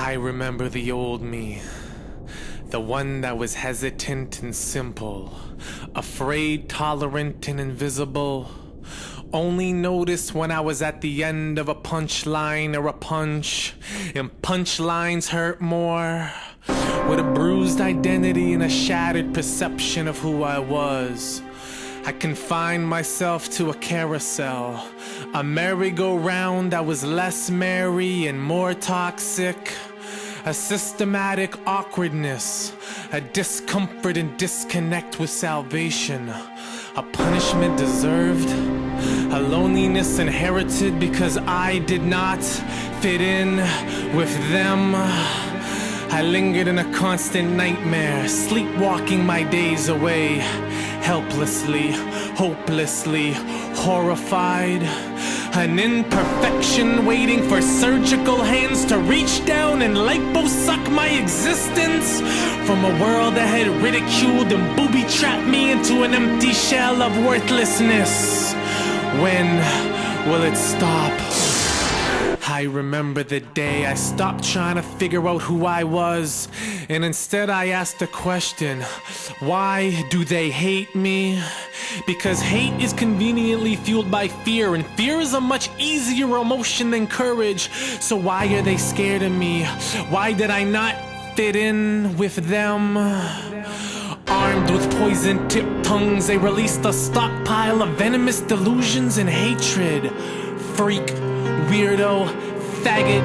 I remember the old me, the one that was hesitant and simple, afraid, tolerant, and invisible. Only noticed when I was at the end of a punchline or a punch, and punchlines hurt more. With a bruised identity and a shattered perception of who I was, I confined myself to a carousel, a merry-go-round that was less merry and more toxic. A systematic awkwardness, a discomfort and disconnect with salvation, a punishment deserved, a loneliness inherited because I did not fit in with them. I lingered in a constant nightmare, sleepwalking my days away, helplessly, hopelessly, horrified. An imperfection waiting for surgical hands to reach down and liposuck my existence from a world that had ridiculed and booby-trapped me into an empty shell of worthlessness. When will it stop? I remember the day I stopped trying to figure out who I was, and instead I asked the question, why do they hate me? Because hate is conveniently fueled by fear, and fear is a much easier emotion than courage. So why are they scared of me? Why did I not fit in with them? Armed with poison-tipped tongues, they released a stockpile of venomous delusions and hatred. Freak, weirdo, faggot,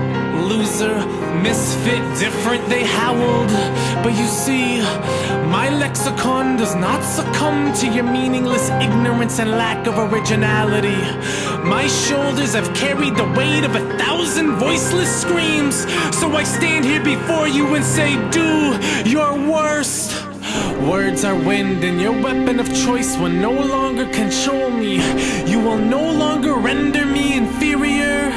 loser, misfit, different, they howled. But you see, my lexicon does not succumb to your meaningless ignorance and lack of originality. My shoulders have carried the weight of 1,000 voiceless screams. So I stand here before you and say, do your worst. Words are wind, and your weapon of choice will no longer control me. You will no longer render me inferior.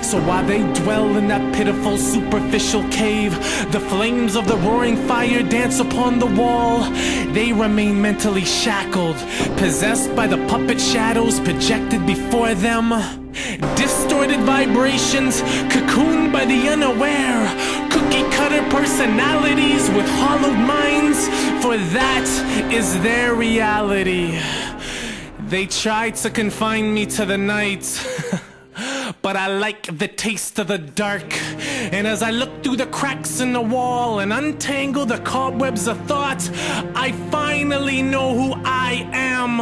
So while they dwell in that pitiful superficial cave, the flames of the roaring fire dance upon the wall. They remain mentally shackled, possessed by the puppet shadows projected before them. Distorted vibrations, cocooned by the unaware, cookie-cutter personalities with hollowed minds, for that is their reality. They try to confine me to the night, but I like the taste of the dark. And as I look through the cracks in the wall and untangle the cobwebs of thought, I finally know who I am.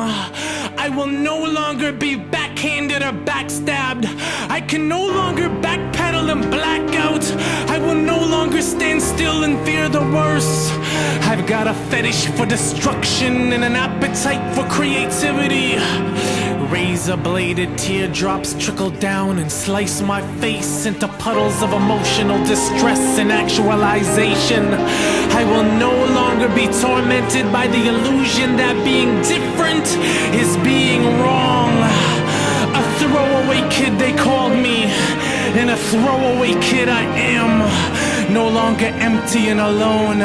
I will no longer be backhanded or backstabbed. I can no longer backpedal and black out. I will no longer stand still and fear the worst. I've got a fetish for destruction and an appetite for creativity. Razor-bladed teardrops trickle down and slice my face into puddles of emotional distress and actualization. I will no longer be tormented by the illusion that being different is being wrong. A throwaway kid they called me, and a throwaway kid I am. No longer empty and alone,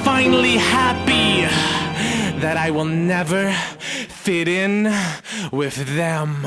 finally happy that I will never fit in with them.